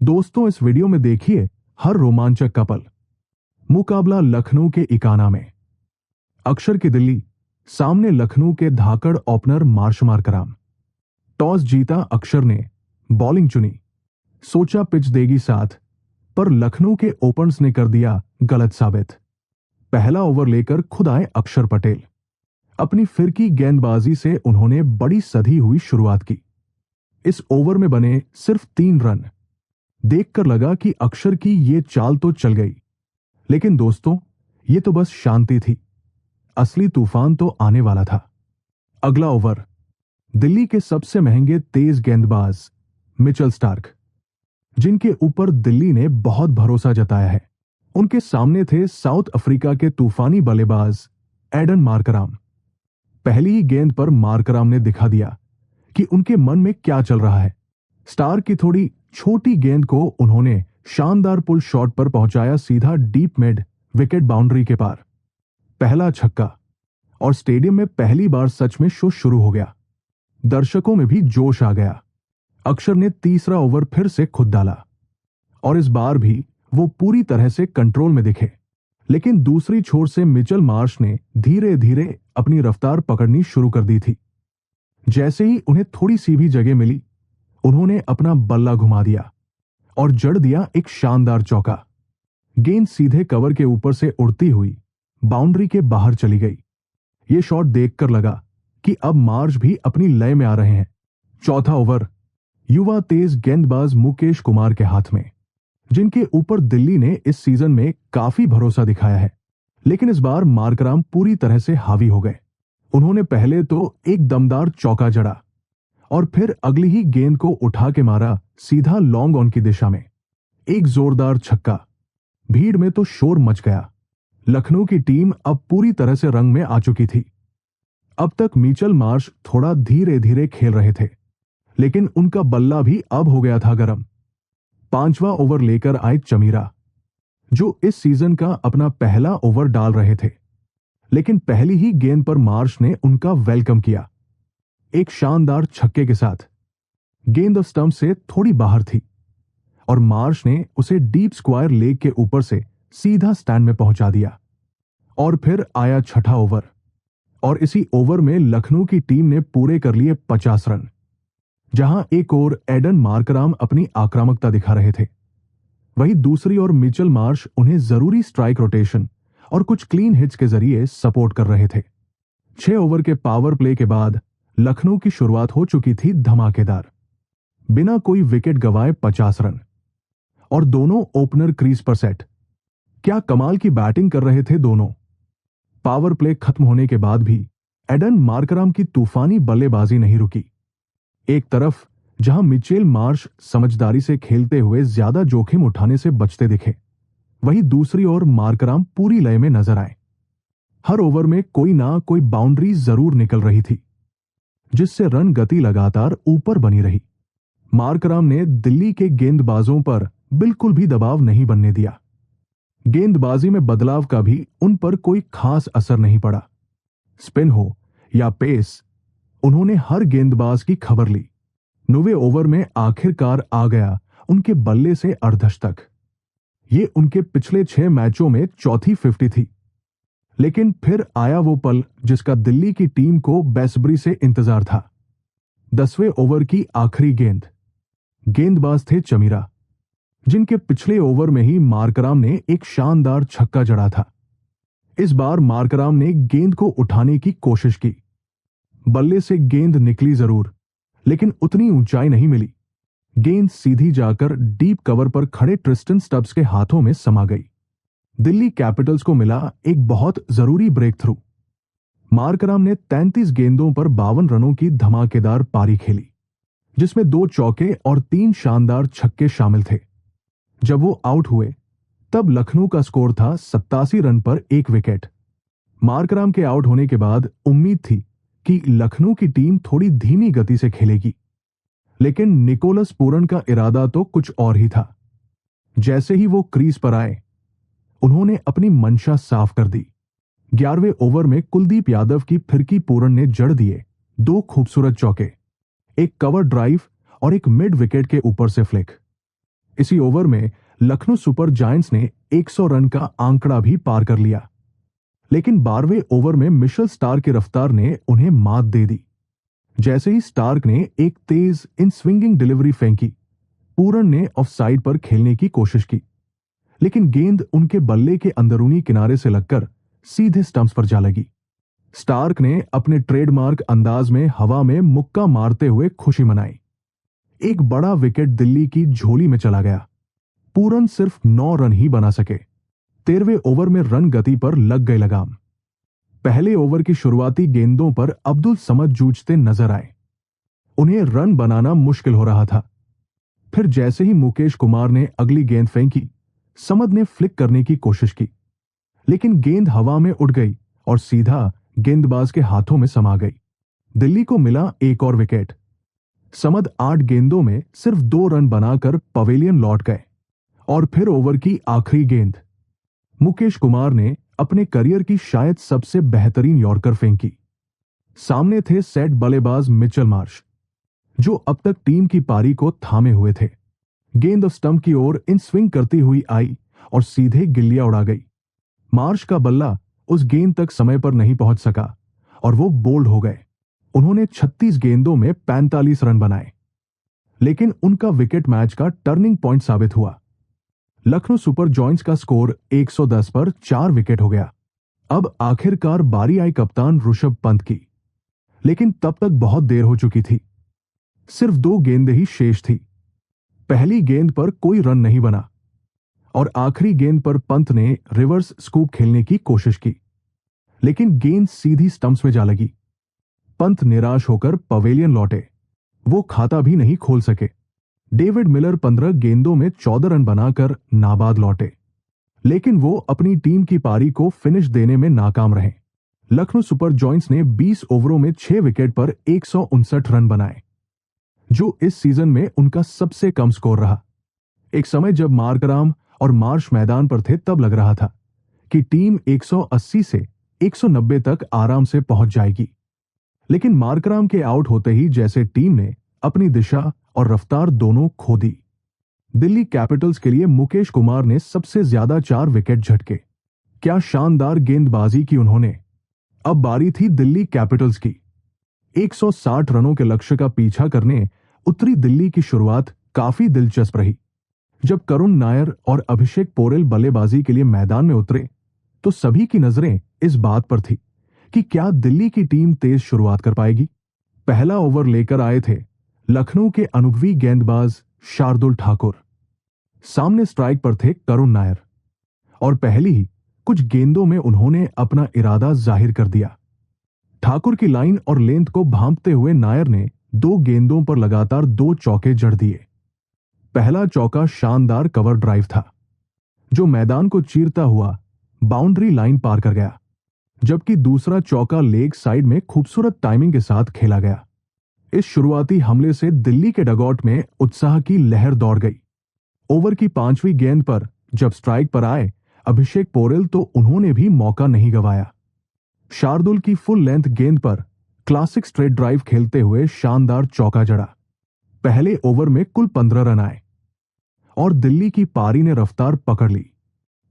दोस्तों, इस वीडियो में देखिए हर रोमांचक का पल। मुकाबला लखनऊ के इकाना में। अक्षर की दिल्ली, सामने लखनऊ के धाकड़ ओपनर मार्कराम। टॉस जीता अक्षर ने, बॉलिंग चुनी। सोचा पिच देगी साथ, पर लखनऊ के ओपनर्स ने कर दिया गलत साबित। पहला ओवर लेकर खुद आए अक्षर पटेल। अपनी फिरकी गेंदबाजी से उन्होंने बड़ी सधी हुई शुरुआत की। इस ओवर में बने सिर्फ 3 रन। देखकर लगा कि अक्षर की ये चाल तो चल गई, लेकिन दोस्तों, ये तो बस शांति थी। असली तूफान तो आने वाला था। अगला ओवर, दिल्ली के सबसे महंगे तेज गेंदबाज मिचेल स्टार्क, जिनके ऊपर दिल्ली ने बहुत भरोसा जताया है, उनके सामने थे साउथ अफ्रीका के तूफानी बल्लेबाज एडन मार्कराम। पहली ही गेंद पर मार्कराम ने दिखा दिया कि उनके मन में क्या चल रहा है। स्टार्क की थोड़ी छोटी गेंद को उन्होंने शानदार पुल शॉट पर पहुंचाया सीधा डीप मिड विकेट बाउंड्री के पार। पहला छक्का, और स्टेडियम में पहली बार सच में शो शुरू हो गया। दर्शकों में भी जोश आ गया। अक्षर ने तीसरा ओवर फिर से खुद डाला, और इस बार भी वो पूरी तरह से कंट्रोल में दिखे। लेकिन दूसरी छोर से मिचेल मार्श ने धीरे धीरे अपनी रफ्तार पकड़नी शुरू कर दी थी। जैसे ही उन्हें थोड़ी सी भी जगह मिली, उन्होंने अपना बल्ला घुमा दिया और जड़ दिया एक शानदार चौका। गेंद सीधे कवर के ऊपर से उड़ती हुई बाउंड्री के बाहर चली गई। यह शॉट देखकर लगा कि अब मार्श भी अपनी लय में आ रहे हैं। चौथा ओवर युवा तेज गेंदबाज मुकेश कुमार के हाथ में, जिनके ऊपर दिल्ली ने इस सीजन में काफी भरोसा दिखाया है। लेकिन इस बार मार्कराम पूरी तरह से हावी हो गए। उन्होंने पहले तो एक दमदार चौका जड़ा, और फिर अगली ही गेंद को उठा के मारा सीधा लॉन्ग ऑन की दिशा में। एक जोरदार छक्का। भीड़ में तो शोर मच गया। लखनऊ की टीम अब पूरी तरह से रंग में आ चुकी थी। अब तक मिचेल मार्श थोड़ा धीरे धीरे खेल रहे थे, लेकिन उनका बल्ला भी अब हो गया था गर्म। 5वां ओवर लेकर आए चमीरा, जो इस सीजन का अपना पहला ओवर डाल रहे थे। लेकिन पहली ही गेंद पर मार्श ने उनका वेलकम किया, एक शानदार छक्के के साथ। गेंद स्टंप से थोड़ी बाहर थी, और मार्श ने उसे डीप स्क्वायर लेग के ऊपर से सीधा स्टैंड में पहुंचा दिया। और फिर आया छठा ओवर, और इसी ओवर में लखनऊ की टीम ने पूरे कर लिए 50 रन। जहां एक ओर एडन मार्कराम अपनी आक्रामकता दिखा रहे थे, वहीं दूसरी ओर मिचेल मार्श उन्हें जरूरी स्ट्राइक रोटेशन और कुछ क्लीन हिट्स के जरिए सपोर्ट कर रहे थे। 6 ओवर के पावर प्ले के बाद लखनऊ की शुरुआत हो चुकी थी धमाकेदार। बिना कोई विकेट गंवाए 50 रन, और दोनों ओपनर क्रीज पर सेट। क्या कमाल की बैटिंग कर रहे थे दोनों। पावर प्ले खत्म होने के बाद भी एडन मार्कराम की तूफानी बल्लेबाजी नहीं रुकी। एक तरफ जहां मिचेल मार्श समझदारी से खेलते हुए ज्यादा जोखिम उठाने से बचते दिखे, वहीं दूसरी ओर मार्कराम पूरी लय में नजर आए। हर ओवर में कोई ना कोई बाउंड्री जरूर निकल रही थी, जिससे रन गति लगातार ऊपर बनी रही। मार्कराम ने दिल्ली के गेंदबाजों पर बिल्कुल भी दबाव नहीं बनने दिया। गेंदबाजी में बदलाव का भी उन पर कोई खास असर नहीं पड़ा। स्पिन हो या पेस, उन्होंने हर गेंदबाज की खबर ली। 9वें ओवर में आखिरकार आ गया उनके बल्ले से अर्धशतक। ये उनके पिछले 6 मैचों में चौथी 50 थी। लेकिन फिर आया वो पल जिसका दिल्ली की टीम को बेसब्री से इंतजार था। 10वें ओवर की आखिरी गेंद। गेंदबाज थे चमीरा, जिनके पिछले ओवर में ही मार्कराम ने एक शानदार छक्का जड़ा था। इस बार मार्कराम ने गेंद को उठाने की कोशिश की। बल्ले से गेंद निकली जरूर, लेकिन उतनी ऊंचाई नहीं मिली। गेंद सीधी जाकर डीप कवर पर खड़े ट्रिस्टन स्टब्स के हाथों में समा गई। दिल्ली कैपिटल्स को मिला एक बहुत जरूरी ब्रेक थ्रू। मार्कराम ने 33 गेंदों पर 52 रनों की धमाकेदार पारी खेली, जिसमें 2 चौके और 3 शानदार छक्के शामिल थे। जब वो आउट हुए, तब लखनऊ का स्कोर था 87 रन पर 1 विकेट। मार्कराम के आउट होने के बाद उम्मीद थी कि लखनऊ की टीम थोड़ी धीमी गति से खेलेगी, लेकिन निकोलस पूरन का इरादा तो कुछ और ही था। जैसे ही वो क्रीज पर आए, उन्होंने अपनी मंशा साफ कर दी। 11वें ओवर में कुलदीप यादव की फिरकी पूरन ने जड़ दिए 2 खूबसूरत चौके, एक कवर ड्राइव और एक मिड विकेट के ऊपर से फ्लिक। इसी ओवर में लखनऊ सुपर जायंट्स ने 100 रन का आंकड़ा भी पार कर लिया, लेकिन 12वें ओवर में मिशेल स्टार्क की रफ्तार ने उन्हें मात दे दी। जैसे ही स्टार्क ने एक तेज इन स्विंगिंग डिलीवरी फेंकी, पूरन ने ऑफसाइड पर खेलने की कोशिश की, लेकिन गेंद उनके बल्ले के अंदरूनी किनारे से लगकर सीधे स्टंप्स पर जा लगी। स्टार्क ने अपने ट्रेडमार्क अंदाज में हवा में मुक्का मारते हुए खुशी मनाई। एक बड़ा विकेट दिल्ली की झोली में चला गया। पूरन सिर्फ 9 रन ही बना सके। 13वें ओवर में रन गति पर लग गई लगाम। पहले ओवर की शुरुआती गेंदों पर अब्दुल समद जूझते नजर आए। उन्हें रन बनाना मुश्किल हो रहा था। फिर जैसे ही मुकेश कुमार ने अगली गेंद फेंकी, समद ने फ्लिक करने की कोशिश की, लेकिन गेंद हवा में उड़ गई और सीधा गेंदबाज के हाथों में समा गई। दिल्ली को मिला एक और विकेट। समद 8 गेंदों में सिर्फ 2 रन बनाकर पवेलियन लौट गए। और फिर ओवर की आखिरी गेंद मुकेश कुमार ने अपने करियर की शायद सबसे बेहतरीन यॉर्कर फेंकी। सामने थे सेट बल्लेबाज मिचेल मार्श, जो अब तक टीम की पारी को थामे हुए थे। गेंद स्टंप की ओर इन स्विंग करती हुई आई और सीधे गिल्लियां उड़ा गई। मार्श का बल्ला उस गेंद तक समय पर नहीं पहुंच सका और वो बोल्ड हो गए। उन्होंने 36 गेंदों में 45 रन बनाए, लेकिन उनका विकेट मैच का टर्निंग पॉइंट साबित हुआ। लखनऊ सुपर जॉयंट्स का स्कोर 110 पर 4 विकेट हो गया। अब आखिरकार बारी आई कप्तान ऋषभ पंत की, लेकिन तब तक बहुत देर हो चुकी थी। सिर्फ 2 गेंदें ही शेष थी। पहली गेंद पर कोई रन नहीं बना और आखिरी गेंद पर पंत ने रिवर्स स्कूप खेलने की कोशिश की, लेकिन गेंद सीधी स्टंप्स में जा लगी। पंत निराश होकर पवेलियन लौटे। वो खाता भी नहीं खोल सके। डेविड मिलर 15 गेंदों में 14 रन बनाकर नाबाद लौटे, लेकिन वो अपनी टीम की पारी को फिनिश देने में नाकाम रहे। लखनऊ सुपर जॉयंट्स ने 20 ओवरों में 6 विकेट पर 159 रन बनाए, जो इस सीजन में उनका सबसे कम स्कोर रहा। एक समय जब मार्कराम और मार्श मैदान पर थे, तब लग रहा था कि टीम 180 से 190 तक आराम से पहुंच जाएगी, लेकिन मार्कराम के आउट होते ही जैसे टीम ने अपनी दिशा और रफ्तार दोनों खो दी। दिल्ली कैपिटल्स के लिए मुकेश कुमार ने सबसे ज्यादा 4 विकेट झटके। क्या शानदार गेंदबाजी की उन्होंने। अब बारी थी दिल्ली कैपिटल्स की। 160 रनों के लक्ष्य का पीछा करने उतरी दिल्ली की शुरुआत काफी दिलचस्प रही। जब करुण नायर और अभिषेक पोरेल बल्लेबाजी के लिए मैदान में उतरे, तो सभी की नजरें इस बात पर थी कि क्या दिल्ली की टीम तेज शुरुआत कर पाएगी। पहला ओवर लेकर आए थे लखनऊ के अनुभवी गेंदबाज शार्दुल ठाकुर। सामने स्ट्राइक पर थे करुण नायर और पहली ही कुछ गेंदों में उन्होंने अपना इरादा जाहिर कर दिया। ठाकुर की लाइन और लेंथ को भांपते हुए नायर ने 2 गेंदों पर लगातार 2 चौके जड़ दिए। पहला चौका शानदार कवर ड्राइव था, जो मैदान को चीरता हुआ बाउंड्री लाइन पार कर गया, जबकि दूसरा चौका लेग साइड में खूबसूरत टाइमिंग के साथ खेला गया। इस शुरुआती हमले से दिल्ली के डगआउट में उत्साह की लहर दौड़ गई। ओवर की 5वीं गेंद पर जब स्ट्राइक पर आए अभिषेक पोरेल, तो उन्होंने भी मौका नहीं गंवाया। शार्दुल की फुल लेंथ गेंद पर क्लासिक स्ट्रेट ड्राइव खेलते हुए शानदार चौका जड़ा। पहले ओवर में कुल 15 रन आए और दिल्ली की पारी ने रफ्तार पकड़ ली।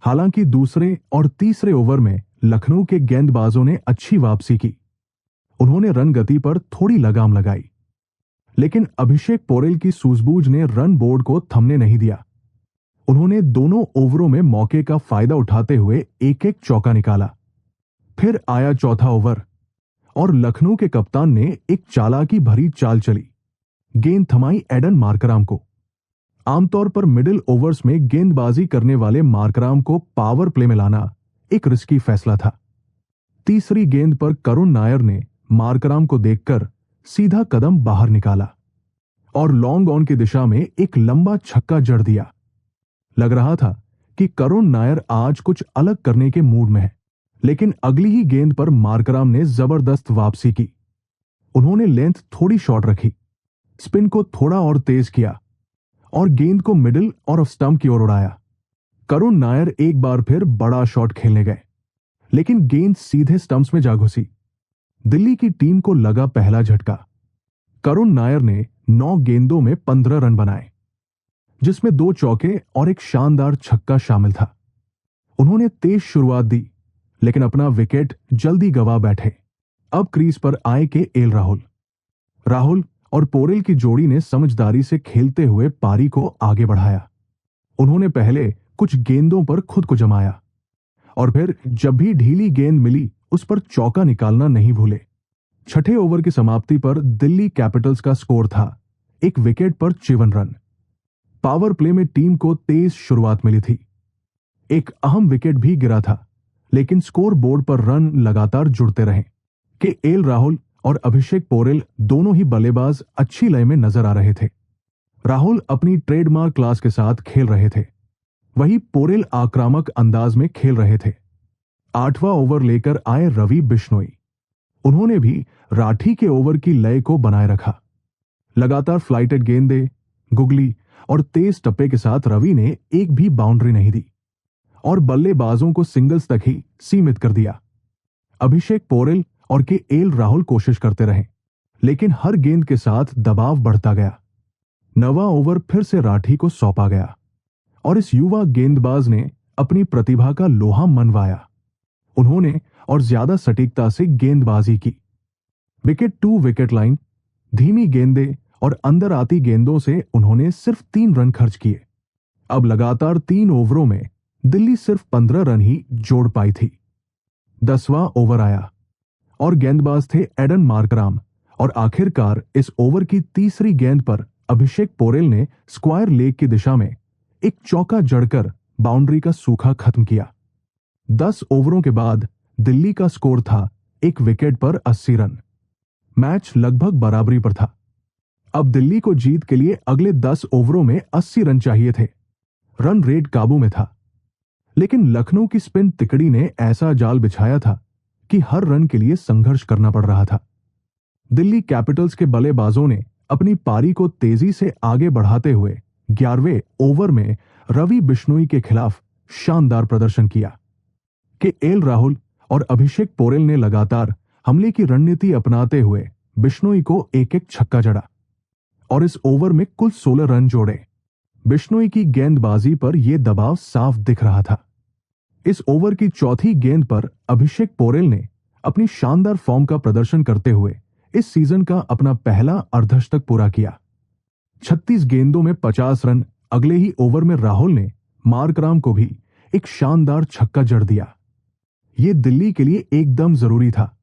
हालांकि दूसरे और तीसरे ओवर में लखनऊ के गेंदबाजों ने अच्छी वापसी की। उन्होंने रन गति पर थोड़ी लगाम लगाई, लेकिन अभिषेक पोरेल की सूझबूझ ने रन बोर्ड को थमने नहीं दिया। उन्होंने दोनों ओवरों में मौके का फायदा उठाते हुए एक-एक चौका निकाला। फिर आया चौथा ओवर और लखनऊ के कप्तान ने एक चालाकी भरी चाल चली। गेंद थमाई एडन मार्कराम को। आमतौर पर मिडिल ओवर्स में गेंदबाजी करने वाले मार्कराम को पावर प्ले में लाना एक रिस्की फैसला था। तीसरी गेंद पर करुण नायर ने मार्कराम को देखकर सीधा कदम बाहर निकाला और लॉन्ग ऑन की दिशा में एक लंबा छक्का जड़ दिया। लग रहा था कि करुण नायर आज कुछ अलग करने के मूड में है, लेकिन अगली ही गेंद पर मार्कराम ने जबरदस्त वापसी की। उन्होंने लेंथ थोड़ी शॉर्ट रखी, स्पिन को थोड़ा और तेज किया और गेंद को मिडिल और ऑफ स्टंप की ओर उड़ाया। करुण नायर एक बार फिर बड़ा शॉट खेलने गए, लेकिन गेंद सीधे स्टंप्स में जा घुसी। दिल्ली की टीम को लगा पहला झटका। करुण नायर ने 9 गेंदों में 15 रन बनाए। जिसमें 2 चौके और एक शानदार छक्का शामिल था। उन्होंने तेज शुरुआत दी, लेकिन अपना विकेट जल्दी गंवा बैठे। अब क्रीज पर आए के एल राहुल। राहुल और पोरेल की जोड़ी ने समझदारी से खेलते हुए पारी को आगे बढ़ाया। उन्होंने पहले कुछ गेंदों पर खुद को जमाया और फिर जब भी ढीली गेंद मिली उस पर चौका निकालना नहीं भूले। छठे ओवर की समाप्ति पर दिल्ली कैपिटल्स का स्कोर था 1 विकेट पर 54 रन। पावर प्ले में टीम को तेज शुरुआत मिली थी। एक अहम विकेट भी गिरा था, लेकिन स्कोर बोर्ड पर रन लगातार जुड़ते रहे। के एल राहुल और अभिषेक पोरेल दोनों ही बल्लेबाज अच्छी लय में नजर आ रहे थे। राहुल अपनी ट्रेडमार्क क्लास के साथ खेल रहे थे, वहीं पोरेल आक्रामक अंदाज में खेल रहे थे। 8वां ओवर लेकर आए रवि बिश्नोई। उन्होंने भी राठी के ओवर की लय को बनाए रखा। लगातार फ्लाइटेड गेंदें, गुगली और तेज टप्पे के साथ रवि ने एक भी बाउंड्री नहीं दी और बल्लेबाजों को सिंगल्स तक ही सीमित कर दिया। अभिषेक पोरेल और के एल राहुल कोशिश करते रहे, लेकिन हर गेंद के साथ दबाव बढ़ता गया। 9वां ओवर फिर से राठी को सौंपा गया और इस युवा गेंदबाज ने अपनी प्रतिभा का लोहा मनवाया। उन्होंने और ज्यादा सटीकता से गेंदबाजी की। विकेट टू विकेट लाइन, धीमी गेंदें और अंदर आती गेंदों से उन्होंने सिर्फ 3 रन खर्च किए। अब लगातार 3 ओवरों में दिल्ली सिर्फ 15 रन ही जोड़ पाई थी। 10वां ओवर आया और गेंदबाज थे एडन मार्कराम और आखिरकार इस ओवर की तीसरी गेंद पर अभिषेक पोरेल ने स्क्वायर लेग की दिशा में एक चौका जड़कर बाउंड्री का सूखा खत्म किया। 10 ओवरों के बाद दिल्ली का स्कोर था 1 विकेट पर 80 रन। मैच लगभग बराबरी पर था। अब दिल्ली को जीत के लिए अगले 10 ओवरों में 80 रन चाहिए थे। रन रेट काबू में था, लेकिन लखनऊ की स्पिन तिकड़ी ने ऐसा जाल बिछाया था कि हर रन के लिए संघर्ष करना पड़ रहा था। दिल्ली कैपिटल्स के बल्लेबाजों ने अपनी पारी को तेजी से आगे बढ़ाते हुए 11वें ओवर में रवि बिश्नोई के खिलाफ शानदार प्रदर्शन किया। के एल राहुल और अभिषेक पोरेल ने लगातार हमले की रणनीति अपनाते हुए बिश्नोई को एक-एक छक्का जड़ा और इस ओवर में कुल 16 रन जोड़े। बिश्नोई की गेंदबाजी पर यह दबाव साफ दिख रहा था। इस ओवर की चौथी गेंद पर अभिषेक पोरेल ने अपनी शानदार फॉर्म का प्रदर्शन करते हुए इस सीजन का अपना पहला अर्धशतक पूरा किया। 36 गेंदों में 50 रन। अगले ही ओवर में राहुल ने मार्कराम को भी एक शानदार छक्का जड़ दिया। यह दिल्ली के लिए एकदम जरूरी था,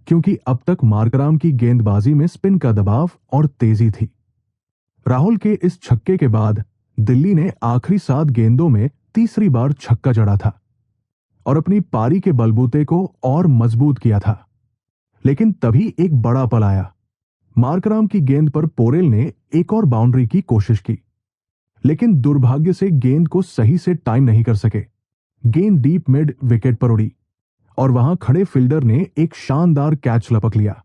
क्योंकि अब तक मार्कराम की गेंदबाजी में स्पिन का दबाव और तेजी थी। राहुल के इस छक्के के बाद दिल्ली ने आखिरी 7 गेंदों में तीसरी बार छक्का जड़ा था और अपनी पारी के बलबूते को और मजबूत किया था। लेकिन तभी एक बड़ा पल आया। मार्कराम की गेंद पर पोरेल ने एक और बाउंड्री की कोशिश की, लेकिन दुर्भाग्य से गेंद को सही से टाइम नहीं कर सके। गेंद डीप मिड विकेट पर उड़ी और वहां खड़े फील्डर ने एक शानदार कैच लपक लिया।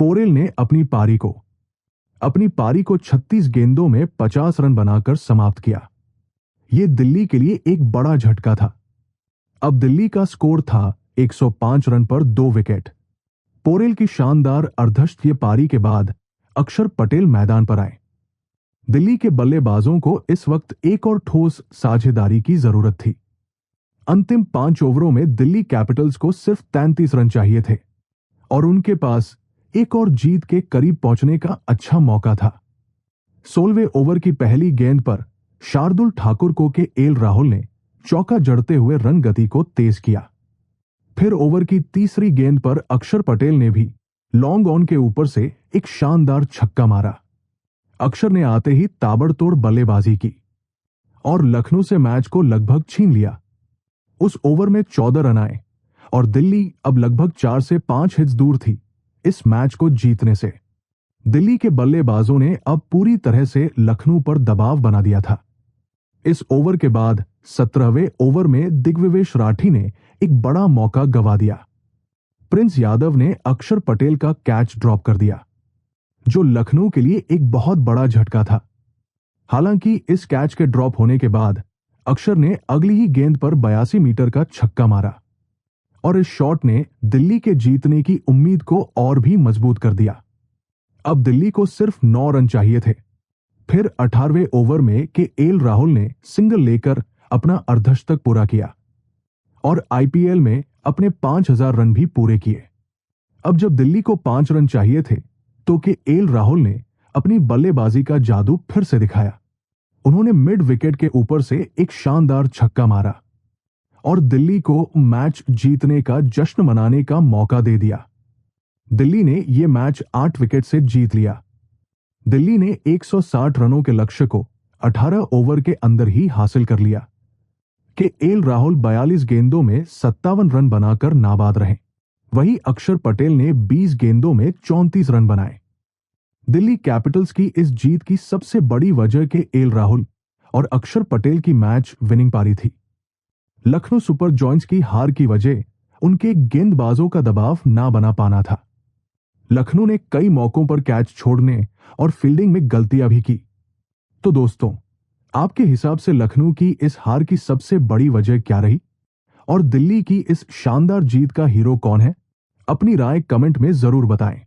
पोरेल ने अपनी पारी को 36 गेंदों में 50 रन बनाकर समाप्त किया। यह दिल्ली के लिए एक बड़ा झटका था। अब दिल्ली का स्कोर था 105 रन पर 2 विकेट। पोरेल की शानदार अर्धशतकीय पारी के बाद अक्षर पटेल मैदान पर आए। दिल्ली के बल्लेबाजों को इस वक्त एक और ठोस साझेदारी की जरूरत थी। अंतिम 5 ओवरों में दिल्ली कैपिटल्स को सिर्फ 33 रन चाहिए थे और उनके पास एक और जीत के करीब पहुंचने का अच्छा मौका था। 16वें ओवर की पहली गेंद पर शार्दुल ठाकुर को के एल राहुल ने चौका जड़ते हुए रन गति को तेज किया। फिर ओवर की तीसरी गेंद पर अक्षर पटेल ने भी लॉन्ग ऑन के ऊपर से एक शानदार छक्का मारा। अक्षर ने आते ही ताबड़तोड़ बल्लेबाजी की और लखनऊ से मैच को लगभग छीन लिया। उस ओवर में 14 रन आए और दिल्ली अब लगभग 4 से 5 हिट्स दूर थी इस मैच को जीतने से। दिल्ली के बल्लेबाजों ने अब पूरी तरह से लखनऊ पर दबाव बना दिया था। इस ओवर के बाद 17वें ओवर में दिग्विजय राठी ने एक बड़ा मौका गंवा दिया। प्रिंस यादव ने अक्षर पटेल का कैच ड्रॉप कर दिया, जो लखनऊ के लिए एक बहुत बड़ा झटका था। हालांकि इस कैच के ड्रॉप होने के बाद अक्षर ने अगली ही गेंद पर 82 मीटर का छक्का मारा और इस शॉट ने दिल्ली के जीतने की उम्मीद को और भी मजबूत कर दिया। अब दिल्ली को सिर्फ 9 रन चाहिए थे। फिर 18वें ओवर में के एल राहुल ने सिंगल लेकर अपना अर्धशतक पूरा किया और आईपीएल में अपने 5000 रन भी पूरे किए। अब जब दिल्ली को 5 रन चाहिए थे तो के एल राहुल ने अपनी बल्लेबाजी का जादू फिर से दिखाया। उन्होंने मिड विकेट के ऊपर से एक शानदार छक्का मारा और दिल्ली को मैच जीतने का जश्न मनाने का मौका दे दिया। दिल्ली ने यह मैच 8 विकेट से जीत लिया। दिल्ली ने 160 रनों के लक्ष्य को 18 ओवर के अंदर ही हासिल कर लिया। के एल राहुल 42 गेंदों में 57 रन बनाकर नाबाद रहे। वहीं अक्षर पटेल ने 20 गेंदों में 34 रन बनाए। दिल्ली कैपिटल्स की इस जीत की सबसे बड़ी वजह के एल राहुल और अक्षर पटेल की मैच विनिंग पारी थी। लखनऊ सुपर जॉयंट्स की हार की वजह उनके गेंदबाजों का दबाव ना बना पाना था। लखनऊ ने कई मौकों पर कैच छोड़ने और फील्डिंग में गलतियां भी की। तो दोस्तों, आपके हिसाब से लखनऊ की इस हार की सबसे बड़ी वजह क्या रही और दिल्ली की इस शानदार जीत का हीरो कौन है? अपनी राय कमेंट में जरूर बताएं।